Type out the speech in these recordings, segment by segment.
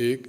1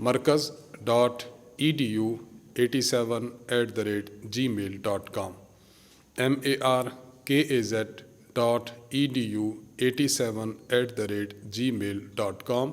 markaz.edu87@gmail.com markaz.edu87@gmail.com।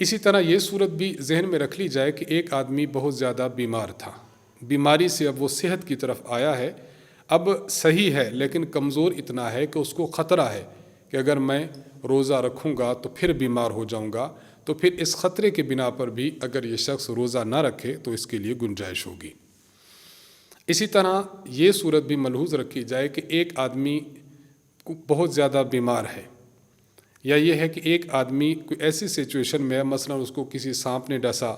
اسی طرح یہ صورت بھی ذہن میں رکھ لی جائے کہ ایک آدمی بہت زیادہ بیمار تھا، بیماری سے اب وہ صحت کی طرف آیا ہے، اب صحیح ہے لیکن کمزور اتنا ہے کہ اس کو خطرہ ہے کہ اگر میں روزہ رکھوں گا تو پھر بیمار ہو جاؤں گا، تو پھر اس خطرے کے بنا پر بھی اگر یہ شخص روزہ نہ رکھے تو اس کے لیے گنجائش ہوگی۔ اسی طرح یہ صورت بھی ملحوظ رکھی جائے کہ ایک آدمی بہت زیادہ بیمار ہے، یا یہ ہے کہ ایک آدمی کوئی ایسی سچویشن میں ہے، مثلا اس کو کسی سانپ نے ڈسا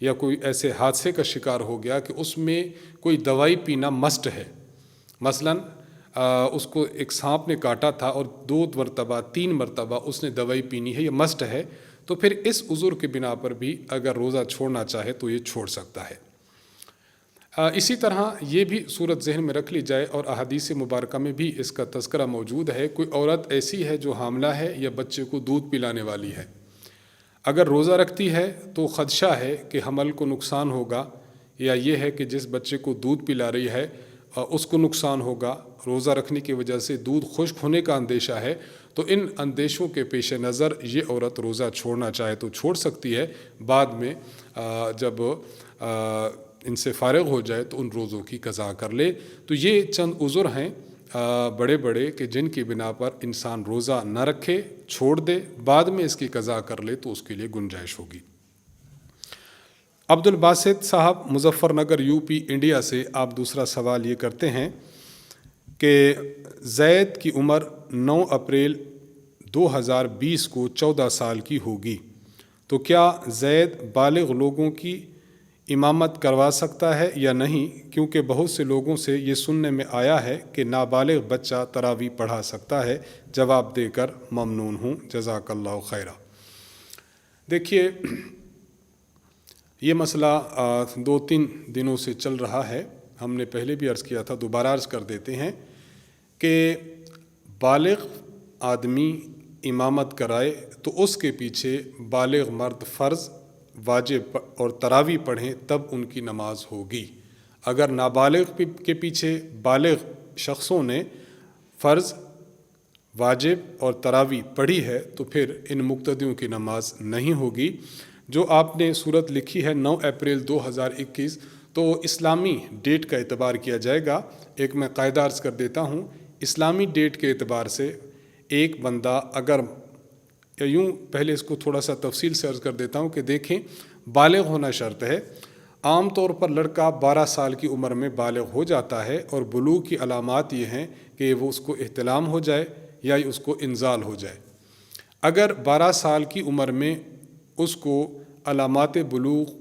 یا کوئی ایسے حادثے کا شکار ہو گیا کہ اس میں کوئی دوائی پینا مسٹ ہے، مثلا اس کو ایک سانپ نے کاٹا تھا اور 2 مرتبہ 3 مرتبہ اس نے دوائی پینی ہے، یہ مسٹ ہے، تو پھر اس عذر کے بنا پر بھی اگر روزہ چھوڑنا چاہے تو یہ چھوڑ سکتا ہے۔ اسی طرح یہ بھی صورت ذہن میں رکھ لی جائے اور احادیث مبارکہ میں بھی اس کا تذکرہ موجود ہے، کوئی عورت ایسی ہے جو حاملہ ہے یا بچے کو دودھ پلانے والی ہے، اگر روزہ رکھتی ہے تو خدشہ ہے کہ حمل کو نقصان ہوگا، یا یہ ہے کہ جس بچے کو دودھ پلا رہی ہے اس کو نقصان ہوگا، روزہ رکھنے کی وجہ سے دودھ خشک ہونے کا اندیشہ ہے، تو ان اندیشوں کے پیش نظر یہ عورت روزہ چھوڑنا چاہے تو چھوڑ سکتی ہے، بعد میں جب ان سے فارغ ہو جائے تو ان روزوں کی قضا کر لے۔ تو یہ چند عذر ہیں بڑے بڑے کہ جن کی بنا پر انسان روزہ نہ رکھے، چھوڑ دے، بعد میں اس کی قضا کر لے تو اس کے لیے گنجائش ہوگی۔ عبد الباسط صاحب Muzaffar Nagar U P India سے آپ دوسرا سوال یہ کرتے ہیں کہ زید کی عمر 9 اپریل 2020 کو 14 سال کی ہوگی، تو کیا زید بالغ لوگوں کی امامت کروا سکتا ہے یا نہیں؟ کیونکہ بہت سے لوگوں سے یہ سننے میں آیا ہے کہ نابالغ بچہ تراویح پڑھا سکتا ہے، جواب دے کر ممنون ہوں، جزاک اللہ خیرہ۔ دیکھیے یہ مسئلہ 2-3 دنوں سے چل رہا ہے، ہم نے پہلے بھی عرض کیا تھا، دوبارہ عرض کر دیتے ہیں کہ بالغ آدمی امامت کرائے تو اس کے پیچھے بالغ مرد فرض واجب اور تراویح پڑھیں تب ان کی نماز ہوگی۔ اگر نابالغ کے پیچھے بالغ شخصوں نے فرض واجب اور تراویح پڑھی ہے تو پھر ان مقتدیوں کی نماز نہیں ہوگی۔ جو آپ نے صورت لکھی ہے 9 اپریل 2021، تو اسلامی ڈیٹ کا اعتبار کیا جائے گا۔ ایک میں قاعدہ عرض کر دیتا ہوں، اسلامی ڈیٹ کے اعتبار سے ایک بندہ اگر یوں پہلے اس کو تھوڑا سا تفصیل سے عرض کر دیتا ہوں کہ دیکھیں بالغ ہونا شرط ہے۔ عام طور پر لڑکا 12 سال کی عمر میں بالغ ہو جاتا ہے، اور بلوغ کی علامات یہ ہیں کہ وہ اس کو احتلام ہو جائے یا اس کو انزال ہو جائے۔ اگر 12 سال کی عمر میں اس کو علامات بلوغ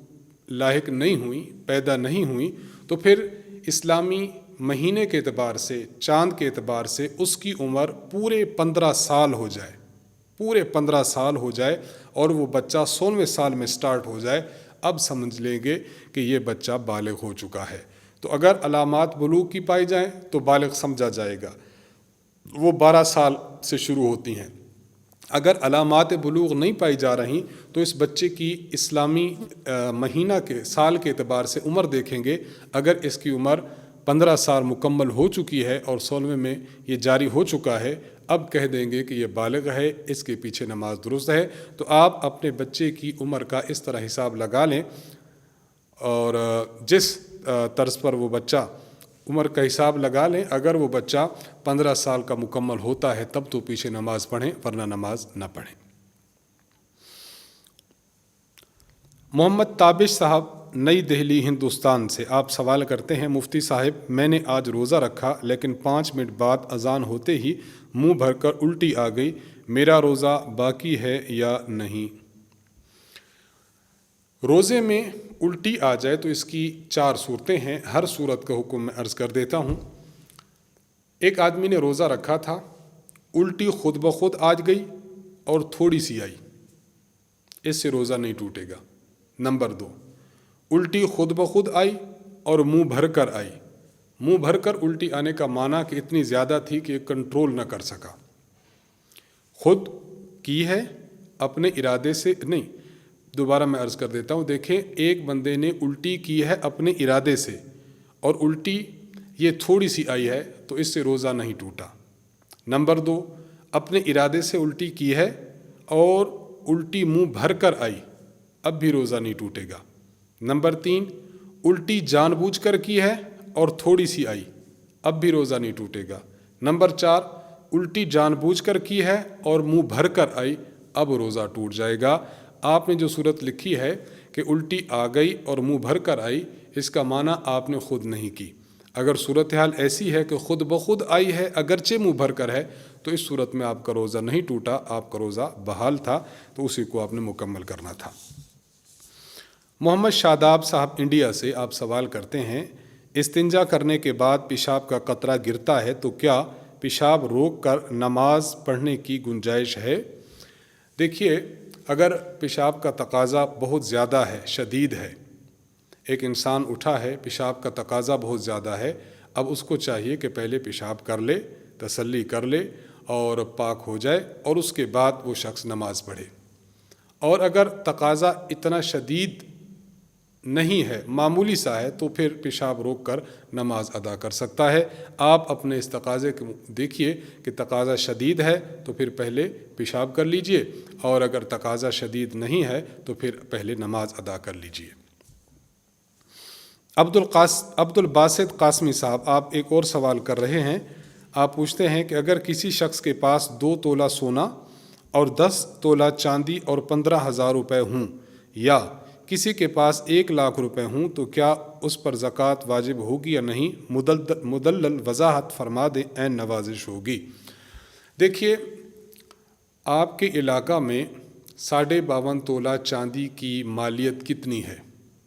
لاحق نہیں ہوئیں، پیدا نہیں ہوئیں، تو پھر اسلامی مہینے کے اعتبار سے، چاند کے اعتبار سے اس کی عمر پورے 15 سال ہو جائے، پورے 15 سال ہو جائے، اور وہ بچہ 16ویں سال میں سٹارٹ ہو جائے، اب سمجھ لیں گے کہ یہ بچہ بالغ ہو چکا ہے۔ تو اگر علامات بلوغ کی پائی جائیں تو بالغ سمجھا جائے گا، وہ 12 سال سے شروع ہوتی ہیں۔ اگر علامات بلوغ نہیں پائی جا رہی تو اس بچے کی اسلامی مہینہ کے سال کے اعتبار سے عمر دیکھیں گے۔ اگر اس کی عمر 15 سال مکمل ہو چکی ہے اور 16ویں میں یہ جاری ہو چکا ہے، اب کہہ دیں گے کہ یہ بالغ ہے، اس کے پیچھے نماز درست ہے۔ تو آپ اپنے بچے کی عمر کا اس طرح حساب لگا لیں، اور جس طرز پر وہ بچہ عمر کا حساب لگا لیں، اگر وہ بچہ 15 سال کا مکمل ہوتا ہے تب تو پیچھے نماز پڑھیں، ورنہ نماز نہ پڑھیں۔ محمد تابش صاحب نئی دہلی ہندوستان سے آپ سوال کرتے ہیں، مفتی صاحب میں نے آج روزہ رکھا لیکن 5 منٹ بعد اذان ہوتے ہی منہ بھر کر الٹی آ گئی، میرا روزہ باقی ہے یا نہیں؟ روزے میں الٹی آ جائے تو اس کی 4 صورتیں ہیں، ہر صورت کا حکم میں عرض کر دیتا ہوں۔ ایک آدمی نے روزہ رکھا تھا، الٹی خود بخود آج گئی اور تھوڑی سی آئی، اس سے روزہ نہیں ٹوٹے گا۔ نمبر 2، الٹی خود بخود آئی اور منہ بھر کر آئی۔ منہ بھر کر الٹی آنے کا معنی کہ اتنی زیادہ تھی کہ کنٹرول نہ کر سکا، خود کی ہے، اپنے ارادے سے نہیں۔ دوبارہ میں عرض کر دیتا ہوں، دیکھیں ایک بندے نے الٹی کی ہے اپنے ارادے سے، اور الٹی یہ تھوڑی سی آئی ہے تو اس سے روزہ نہیں ٹوٹا۔ نمبر 2، اپنے ارادے سے الٹی کی ہے اور الٹی منہ بھر کر آئی اب بھی روزہ نہیں ٹوٹے گا۔ نمبر 3، الٹی جان بوجھ کر کی ہے اور تھوڑی سی آئی، اب بھی روزہ نہیں ٹوٹے گا۔ نمبر 4، الٹی جان بوجھ کر کی ہے اور منہ بھر کر آئی، اب روزہ ٹوٹ جائے گا۔ آپ نے جو صورت لکھی ہے کہ الٹی آ گئی اور منہ بھر کر آئی، اس کا معنی آپ نے خود نہیں کی۔ اگر صورتحال ایسی ہے کہ خود بخود آئی ہے اگرچہ منہ بھر کر ہے، تو اس صورت میں آپ کا روزہ نہیں ٹوٹا، آپ کا روزہ بحال تھا، تو اسی کو آپ نے مکمل کرنا تھا۔ محمد شاداب صاحب انڈیا سے آپ سوال کرتے ہیں، استنجا کرنے کے بعد پیشاب کا قطرہ گرتا ہے تو کیا پیشاب روک کر نماز پڑھنے کی گنجائش ہے؟ دیکھیے، اگر پیشاب کا تقاضا بہت زیادہ ہے، شدید ہے، ایک انسان اٹھا ہے، پیشاب کا تقاضا بہت زیادہ ہے، اب اس کو چاہیے کہ پہلے پیشاب کر لے، تسلی کر لے اور پاک ہو جائے، اور اس کے بعد وہ شخص نماز پڑھے۔ اور اگر تقاضا اتنا شدید نہیں ہے، معمولی سا ہے، تو پھر پیشاب روک کر نماز ادا کر سکتا ہے۔ آپ اپنے اس تقاضے کو دیکھیے کہ تقاضا شدید ہے تو پھر پہلے پیشاب کر لیجئے، اور اگر تقاضا شدید نہیں ہے تو پھر پہلے نماز ادا کر لیجئے۔ عبد الباسط قاسمی صاحب آپ ایک اور سوال کر رہے ہیں، آپ پوچھتے ہیں کہ اگر کسی شخص کے پاس 2 تولہ سونا اور 10 تولہ چاندی اور 15,000 روپے ہوں، یا کسی کے پاس 1 لاکھ روپے ہوں، تو کیا اس پر زکوٰۃ واجب ہوگی یا نہیں؟ مدلل وضاحت فرما دیں، عین نوازش ہوگی۔ دیکھیے، آپ کے علاقہ میں 52.5 تولہ چاندی کی مالیت کتنی ہے؟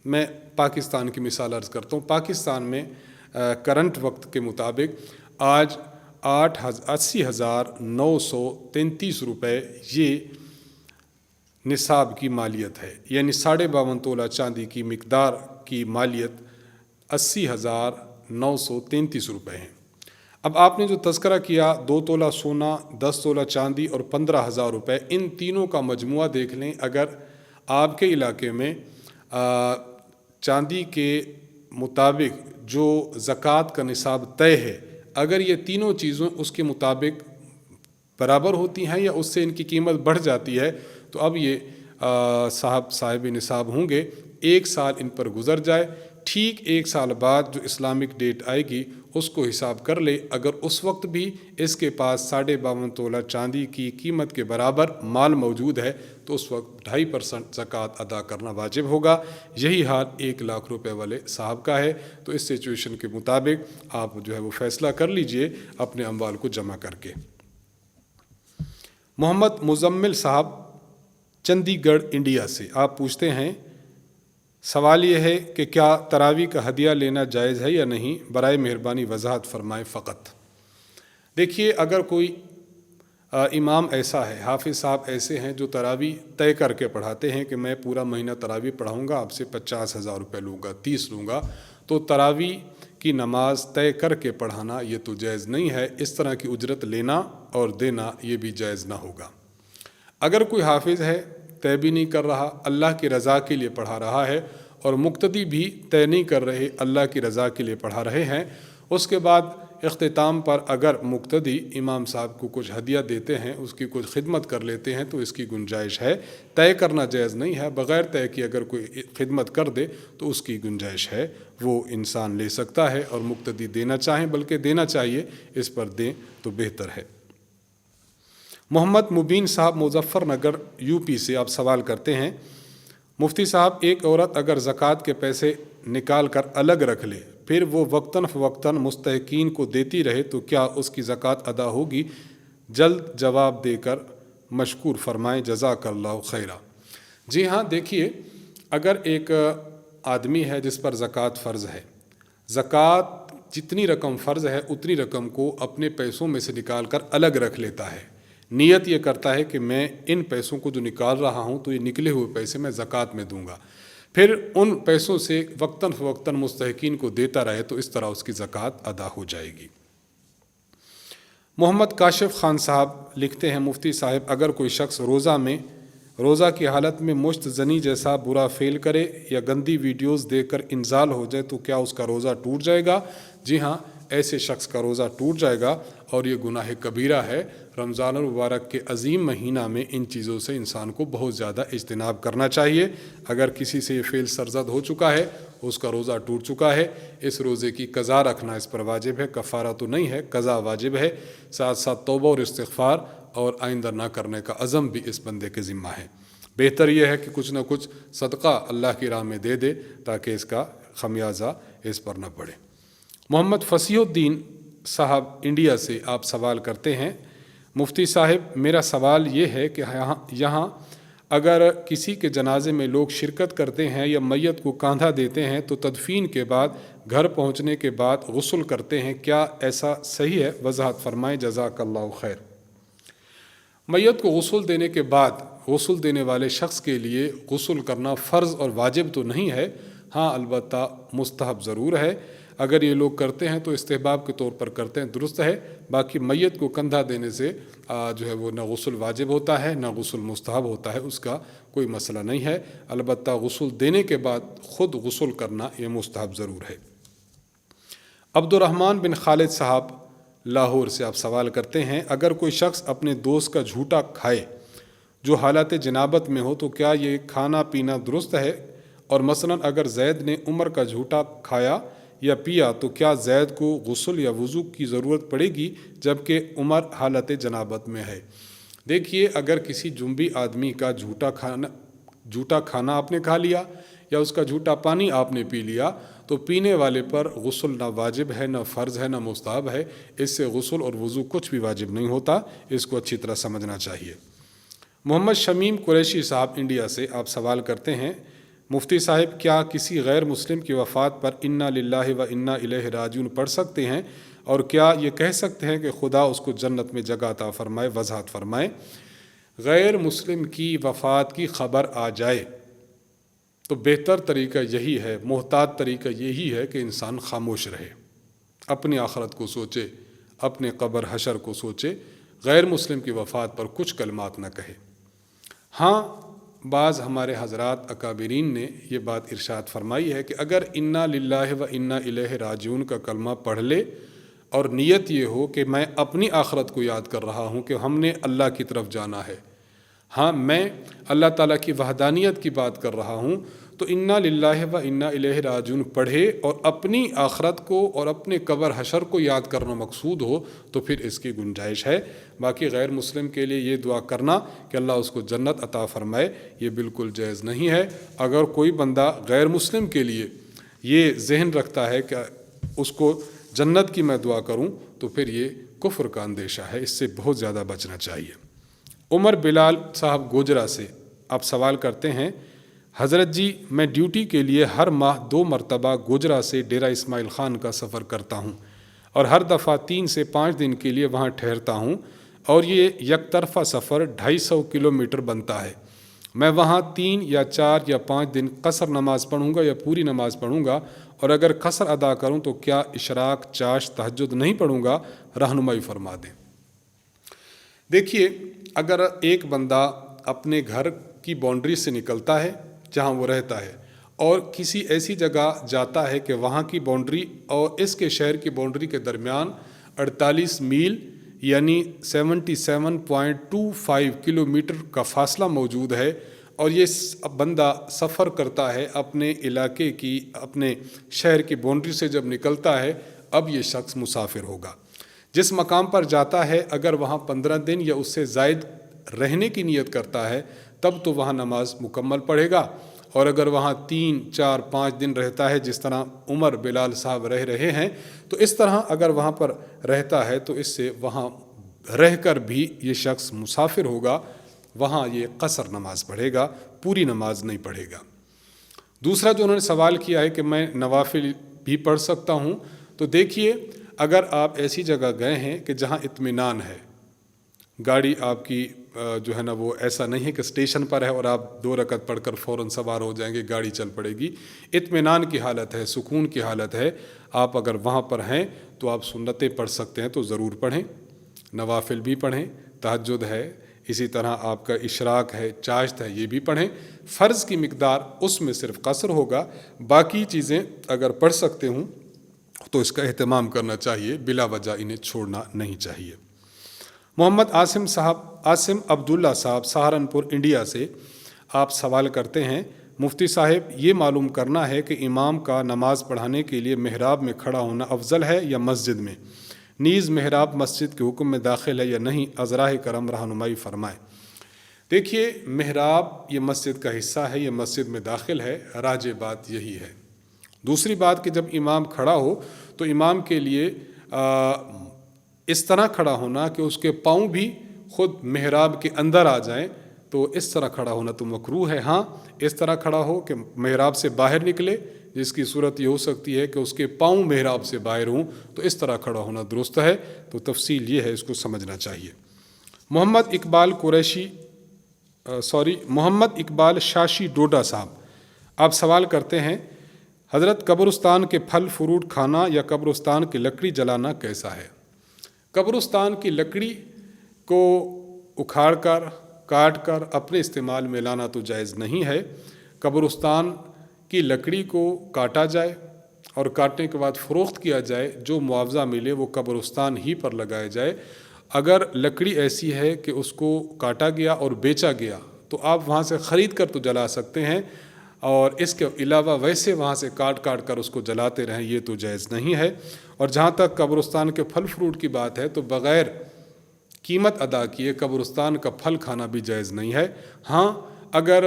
میں پاکستان کی مثال عرض کرتا ہوں۔ پاکستان میں کرنٹ وقت کے مطابق آج 80,933 روپے یہ نصاب کی مالیت ہے، یعنی 52.5 تولہ چاندی کی مقدار کی مالیت 80,933 روپے ہیں۔ اب آپ نے جو تذکرہ کیا 2 تولہ سونا، 10 تولہ چاندی اور 15,000 روپے، ان تینوں کا مجموعہ دیکھ لیں۔ اگر آپ کے علاقے میں چاندی کے مطابق جو زکوٰۃ کا نصاب طے ہے، اگر یہ تینوں چیزوں اس کے مطابق برابر ہوتی ہیں یا اس سے ان کی قیمت بڑھ جاتی ہے، تو اب یہ صاحب نصاب ہوں گے۔ 1 سال ان پر گزر جائے، ٹھیک 1 سال بعد جو اسلامک ڈیٹ آئے گی اس کو حساب کر لے، اگر اس وقت بھی اس کے پاس 52.5 تولہ چاندی کی قیمت کے برابر مال موجود ہے تو اس وقت 2.5% زکوٰۃ ادا کرنا واجب ہوگا۔ یہی حال 1 لاکھ روپے والے صاحب کا ہے۔ تو اس سچویشن کے مطابق آپ جو ہے وہ فیصلہ کر لیجئے اپنے اموال کو جمع کر کے۔ محمد مزمل صاحب چندی گڑھ انڈیا سے آپ پوچھتے ہیں، سوال یہ ہے کہ کیا تراویح کا ہدیہ لینا جائز ہے یا نہیں؟ برائے مہربانی وضاحت فرمائیں فقط۔ دیکھیے، اگر کوئی امام ایسا ہے، حافظ صاحب ایسے ہیں جو تراویح طے کر کے پڑھاتے ہیں کہ میں پورا مہینہ تراویح پڑھاؤں گا، آپ سے 50,000 روپے لوں گا، 30 لوں گا، تو تراویح کی نماز طے کر کے پڑھانا یہ تو جائز نہیں ہے۔ اس طرح کی اجرت لینا اور دینا یہ بھی جائز نہ ہوگا۔ اگر کوئی حافظ ہے، طے بھی نہیں کر رہا، اللہ کی رضا کے لیے پڑھا رہا ہے، اور مقتدی بھی طے نہیں کر رہے، اللہ کی رضا کے لیے پڑھا رہے ہیں، اس کے بعد اختتام پر اگر مقتدی امام صاحب کو کچھ ہدیہ دیتے ہیں، اس کی کچھ خدمت کر لیتے ہیں تو اس کی گنجائش ہے۔ طے کرنا جائز نہیں ہے، بغیر طے کی اگر کوئی خدمت کر دے تو اس کی گنجائش ہے، وہ انسان لے سکتا ہے، اور مقتدی دینا چاہیں بلکہ دینا چاہیے، اس پر دیں تو بہتر ہے۔ محمد مبین صاحب مظفر نگر یو پی سے آپ سوال کرتے ہیں، مفتی صاحب ایک عورت اگر زکوٰۃ کے پیسے نکال کر الگ رکھ لے پھر وہ وقتاً فوقتاً مستحقین کو دیتی رہے تو کیا اس کی زکوٰۃ ادا ہوگی؟ جلد جواب دے کر مشکور فرمائیں، جزاک اللہ خیرہ۔ جی ہاں، دیکھیے، اگر ایک آدمی ہے جس پر زکوٰۃ فرض ہے، زکوٰۃ جتنی رقم فرض ہے اتنی رقم کو اپنے پیسوں میں سے نکال کر الگ رکھ لیتا ہے، نیت یہ کرتا ہے کہ میں ان پیسوں کو جو نکال رہا ہوں تو یہ نکلے ہوئے پیسے میں زکوٰۃ میں دوں گا، پھر ان پیسوں سے وقتاً فوقتاً مستحقین کو دیتا رہے تو اس طرح اس کی زکوٰۃ ادا ہو جائے گی۔ محمد کاشف خان صاحب لکھتے ہیں، مفتی صاحب اگر کوئی شخص روزہ کی حالت میں مشت زنی جیسا برا فعل کرے یا گندی ویڈیوز دیکھ کر انزال ہو جائے تو کیا اس کا روزہ ٹوٹ جائے گا؟ جی ہاں، ایسے شخص کا روزہ ٹوٹ جائے گا، اور یہ گناہ کبیرہ ہے۔ رمضان المبارک کے عظیم مہینہ میں ان چیزوں سے انسان کو بہت زیادہ اجتناب کرنا چاہیے۔ اگر کسی سے یہ فعل سرزد ہو چکا ہے، اس کا روزہ ٹوٹ چکا ہے، اس روزے کی قضا رکھنا اس پر واجب ہے، کفارہ تو نہیں ہے، قضا واجب ہے، ساتھ ساتھ توبہ اور استغفار اور آئندہ نہ کرنے کا عزم بھی اس بندے کے ذمہ ہے۔ بہتر یہ ہے کہ کچھ نہ کچھ صدقہ اللہ کی راہ میں دے دے تاکہ اس کا خمیازہ اس پر نہ پڑے۔ محمد فصیح الدین صاحب انڈیا سے آپ سوال کرتے ہیں، مفتی صاحب میرا سوال یہ ہے کہ یہاں اگر کسی کے جنازے میں لوگ شرکت کرتے ہیں یا میت کو کاندھا دیتے ہیں تو تدفین کے بعد گھر پہنچنے کے بعد غسل کرتے ہیں، کیا ایسا صحیح ہے؟ وضاحت فرمائیں، جزاک اللہ خیر۔ میت کو غسل دینے کے بعد غسل دینے والے شخص کے لیے غسل کرنا فرض اور واجب تو نہیں ہے، ہاں البتہ مستحب ضرور ہے۔ اگر یہ لوگ کرتے ہیں تو استحباب کے طور پر کرتے ہیں، درست ہے۔ باقی میت کو کندھا دینے سے جو ہے وہ نہ غسل واجب ہوتا ہے نہ غسل مستحب ہوتا ہے، اس کا کوئی مسئلہ نہیں ہے۔ البتہ غسل دینے کے بعد خود غسل کرنا یہ مستحب ضرور ہے۔ عبد الرحمن بن خالد صاحب لاہور سے آپ سوال کرتے ہیں، اگر کوئی شخص اپنے دوست کا جھوٹا کھائے جو حالت جنابت میں ہو تو کیا یہ کھانا پینا درست ہے؟ اور مثلا اگر زید نے عمر کا جھوٹا کھایا یا پیا تو کیا زید کو غسل یا وضو کی ضرورت پڑے گی جبکہ عمر حالت جنابت میں ہے؟ دیکھیے، اگر کسی جنبی آدمی کا جھوٹا کھانا آپ نے کھا لیا یا اس کا جھوٹا پانی آپ نے پی لیا تو پینے والے پر غسل نہ واجب ہے، نہ فرض ہے، نہ مستحب ہے۔ اس سے غسل اور وضو کچھ بھی واجب نہیں ہوتا، اس کو اچھی طرح سمجھنا چاہیے۔ محمد شمیم قریشی صاحب انڈیا سے آپ سوال کرتے ہیں، مفتی صاحب کیا کسی غیر مسلم کی وفات پر انا للہ و انا الیہ راجعون پڑھ سکتے ہیں، اور کیا یہ کہہ سکتے ہیں کہ خدا اس کو جنت میں جگہ عطا فرمائے؟ وضاحت فرمائے۔ غیر مسلم کی وفات کی خبر آ جائے تو بہتر طریقہ یہی ہے، محتاط طریقہ یہی ہے کہ انسان خاموش رہے، اپنی آخرت کو سوچے، اپنے قبر حشر کو سوچے، غیر مسلم کی وفات پر کچھ کلمات نہ کہے۔ ہاں، بعض ہمارے حضرات اکابرین نے یہ بات ارشاد فرمائی ہے کہ اگر انا للہ و انا الیہ راجعون کا کلمہ پڑھ لے اور نیت یہ ہو کہ میں اپنی آخرت کو یاد کر رہا ہوں کہ ہم نے اللہ کی طرف جانا ہے، ہاں میں اللہ تعالیٰ کی وحدانیت کی بات کر رہا ہوں، تو انا للہ و انا الیہ راجعون پڑھے اور اپنی آخرت کو اور اپنے قبر حشر کو یاد کرنا مقصود ہو تو پھر اس کی گنجائش ہے۔ باقی غیر مسلم کے لیے یہ دعا کرنا کہ اللہ اس کو جنت عطا فرمائے، یہ بالکل جائز نہیں ہے۔ اگر کوئی بندہ غیر مسلم کے لیے یہ ذہن رکھتا ہے کہ اس کو جنت کی میں دعا کروں تو پھر یہ کفر کا اندیشہ ہے، اس سے بہت زیادہ بچنا چاہیے۔ عمر بلال صاحب گوجرا سے آپ سوال کرتے ہیں، حضرت جی میں ڈیوٹی کے لیے ہر ماہ 2 مرتبہ گوجرا سے ڈیرہ اسماعیل خان کا سفر کرتا ہوں اور ہر دفعہ 3 سے 5 دن کے لیے وہاں ٹھہرتا ہوں، اور یہ یک طرفہ سفر 250 کلومیٹر بنتا ہے۔ میں وہاں 3 یا 4 یا 5 دن قصر نماز پڑھوں گا یا پوری نماز پڑھوں گا، اور اگر قصر ادا کروں تو کیا اشراق، چاشت، تہجد نہیں پڑھوں گا؟ رہنمائی فرما دیں۔ دیکھیے، اگر ایک بندہ اپنے گھر کی باؤنڈری سے نکلتا ہے جہاں وہ رہتا ہے اور کسی ایسی جگہ جاتا ہے کہ وہاں کی باؤنڈری اور اس کے شہر کی باؤنڈری کے درمیان 48 میل یعنی 77.25 کلومیٹر کا فاصلہ موجود ہے، اور یہ بندہ سفر کرتا ہے اپنے علاقے کی، اپنے شہر کی باؤنڈری سے جب نکلتا ہے، اب یہ شخص مسافر ہوگا۔ جس مقام پر جاتا ہے اگر وہاں 15 دن یا اس سے زائد رہنے کی نیت کرتا ہے تب تو وہاں نماز مکمل پڑھے گا، اور اگر وہاں 3، 4، 5 دن رہتا ہے جس طرح عمر بلال صاحب رہ رہے ہیں، تو اس طرح اگر وہاں پر رہتا ہے تو اس سے وہاں رہ کر بھی یہ شخص مسافر ہوگا، وہاں یہ قصر نماز پڑھے گا، پوری نماز نہیں پڑھے گا۔ دوسرا جو انہوں نے سوال کیا ہے کہ میں نوافل بھی پڑھ سکتا ہوں، تو دیکھیے اگر آپ ایسی جگہ گئے ہیں کہ جہاں اطمینان ہے، گاڑی آپ کی جو ہے نا وہ ایسا نہیں ہے کہ اسٹیشن پر ہے اور آپ 2 رکعت پڑھ کر فوراً سوار ہو جائیں گے، گاڑی چل پڑے گی، اطمینان کی حالت ہے، سکون کی حالت ہے، آپ اگر وہاں پر ہیں تو آپ سنتیں پڑھ سکتے ہیں تو ضرور پڑھیں، نوافل بھی پڑھیں، تہجد ہے، اسی طرح آپ کا اشراق ہے، چاشت ہے، یہ بھی پڑھیں۔ فرض کی مقدار اس میں صرف قصر ہوگا، باقی چیزیں اگر پڑھ سکتے ہوں تو اس کا اہتمام کرنا چاہیے، بلا وجہ انہیں چھوڑنا نہیں چاہیے۔ محمد عاصم عبداللہ صاحب سہارنپور انڈیا سے آپ سوال کرتے ہیں، مفتی صاحب یہ معلوم کرنا ہے کہ امام کا نماز پڑھانے کے لیے محراب میں کھڑا ہونا افضل ہے یا مسجد میں؟ نیز محراب مسجد کے حکم میں داخل ہے یا نہیں؟ ازراہ کرم رہنمائی فرمائے۔ دیکھیے، محراب یہ مسجد کا حصہ ہے، یہ مسجد میں داخل ہے، راجح بات یہی ہے۔ دوسری بات کہ جب امام کھڑا ہو تو امام کے لیے اس طرح کھڑا ہونا کہ اس کے پاؤں بھی خود محراب کے اندر آ جائیں، تو اس طرح کھڑا ہونا تو مکروہ ہے۔ ہاں، اس طرح کھڑا ہو کہ محراب سے باہر نکلے، جس کی صورت یہ ہو سکتی ہے کہ اس کے پاؤں محراب سے باہر ہوں، تو اس طرح کھڑا ہونا درست ہے۔ تو تفصیل یہ ہے، اس کو سمجھنا چاہیے۔ محمد اقبال شاشی ڈوڈا صاحب آپ سوال کرتے ہیں، حضرت قبرستان کے پھل فروٹ کھانا یا قبرستان کی لکڑی جلانا کیسا ہے؟ قبرستان کی لکڑی کو اکھاڑ کر کاٹ کر اپنے استعمال میں لانا تو جائز نہیں ہے۔ قبرستان کی لکڑی کو کاٹا جائے اور کاٹنے کے بعد فروخت کیا جائے، جو معاوضہ ملے وہ قبرستان ہی پر لگایا جائے۔ اگر لکڑی ایسی ہے کہ اس کو کاٹا گیا اور بیچا گیا تو آپ وہاں سے خرید کر تو جلا سکتے ہیں، اور اس کے علاوہ ویسے وہاں سے کاٹ کر اس کو جلاتے رہیں، یہ تو جائز نہیں ہے۔ اور جہاں تک قبرستان کے پھل فروٹ کی بات ہے تو بغیر قیمت ادا کیے قبرستان کا پھل کھانا بھی جائز نہیں ہے۔ ہاں، اگر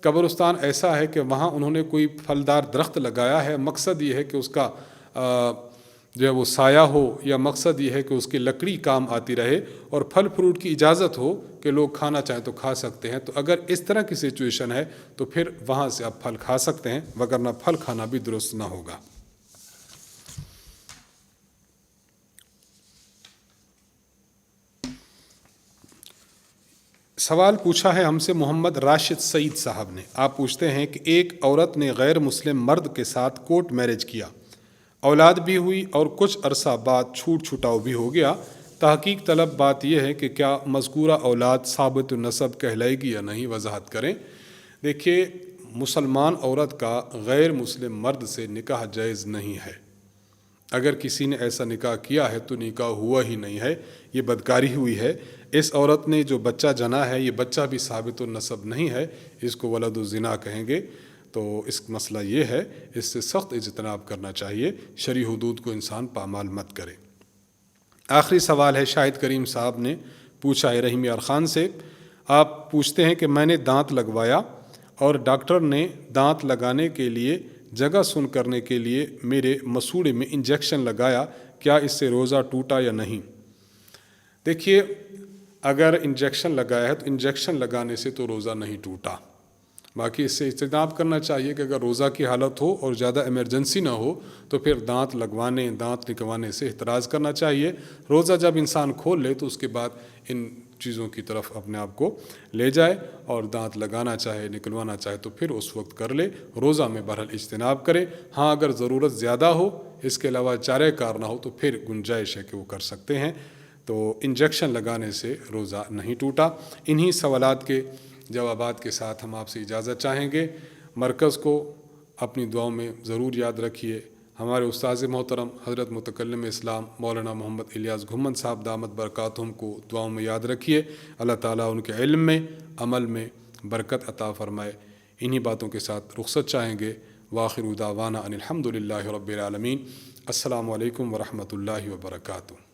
قبرستان ایسا ہے کہ وہاں انہوں نے کوئی پھلدار درخت لگایا ہے، مقصد یہ ہے کہ اس کا جو ہے وہ سایہ ہو، یا مقصد یہ ہے کہ اس کی لکڑی کام آتی رہے، اور پھل فروٹ کی اجازت ہو کہ لوگ کھانا چاہیں تو کھا سکتے ہیں، تو اگر اس طرح کی سچویشن ہے تو پھر وہاں سے آپ پھل کھا سکتے ہیں، وگرنہ پھل کھانا بھی درست نہ ہوگا۔ سوال پوچھا ہے ہم سے محمد راشد سعید صاحب نے۔ آپ پوچھتے ہیں کہ ایک عورت نے غیر مسلم مرد کے ساتھ کورٹ میرج کیا، اولاد بھی ہوئی اور کچھ عرصہ بعد چھوٹ چھٹاؤ بھی ہو گیا۔ تحقیق طلب بات یہ ہے کہ کیا مذکورہ اولاد ثابت النسب کہلائے گی یا نہیں؟ وضاحت کریں۔ دیکھیے، مسلمان عورت کا غیر مسلم مرد سے نکاح جائز نہیں ہے۔ اگر کسی نے ایسا نکاح کیا ہے تو نکاح ہوا ہی نہیں ہے، یہ بدکاری ہوئی ہے۔ اس عورت نے جو بچہ جنا ہے، یہ بچہ بھی ثابت النسب نہیں ہے، اس کو ولد الزنا کہیں گے۔ تو اس مسئلہ یہ ہے، اس سے سخت اجتناب کرنا چاہیے، شرعی حدود کو انسان پامال مت کرے۔ آخری سوال ہے شاہد کریم صاحب نے پوچھا ہے رحیم یار خان سے۔ آپ پوچھتے ہیں کہ میں نے دانت لگوایا اور ڈاکٹر نے دانت لگانے کے لیے جگہ سن کرنے کے لیے میرے مسوڑے میں انجیکشن لگایا، کیا اس سے روزہ ٹوٹا یا نہیں؟ دیکھیے، اگر انجیکشن لگایا ہے تو انجیکشن لگانے سے تو روزہ نہیں ٹوٹا، باقی اس سے اجتناب کرنا چاہیے کہ اگر روزہ کی حالت ہو اور زیادہ ایمرجنسی نہ ہو تو پھر دانت لگوانے، دانت نکلوانے سے احتراز کرنا چاہیے۔ روزہ جب انسان کھول لے تو اس کے بعد ان چیزوں کی طرف اپنے آپ کو لے جائے، اور دانت لگانا چاہے، نکلوانا چاہے تو پھر اس وقت کر لے، روزہ میں بہرحال اجتناب کرے۔ ہاں، اگر ضرورت زیادہ ہو، اس کے علاوہ چارہ کار نہ ہو تو پھر گنجائش ہے کہ وہ کر سکتے ہیں۔ تو انجیکشن لگانے سے روزہ نہیں ٹوٹا۔ انہی سوالات کے جوابات کے ساتھ ہم آپ سے اجازت چاہیں گے۔ مرکز کو اپنی دعاؤں میں ضرور یاد رکھیے۔ ہمارے استاذ محترم حضرت متکلم اسلام مولانا محمد الیاس گھمن صاحب دامت برکاتہم کو دعاؤں میں یاد رکھیے۔ اللہ تعالیٰ ان کے علم میں، عمل میں برکت عطا فرمائے۔ انہی باتوں کے ساتھ رخصت چاہیں گے۔ وآخر دعوانا ان الحمد للہ رب العالمین۔ السلام علیکم ورحمۃ اللہ وبرکاتہ۔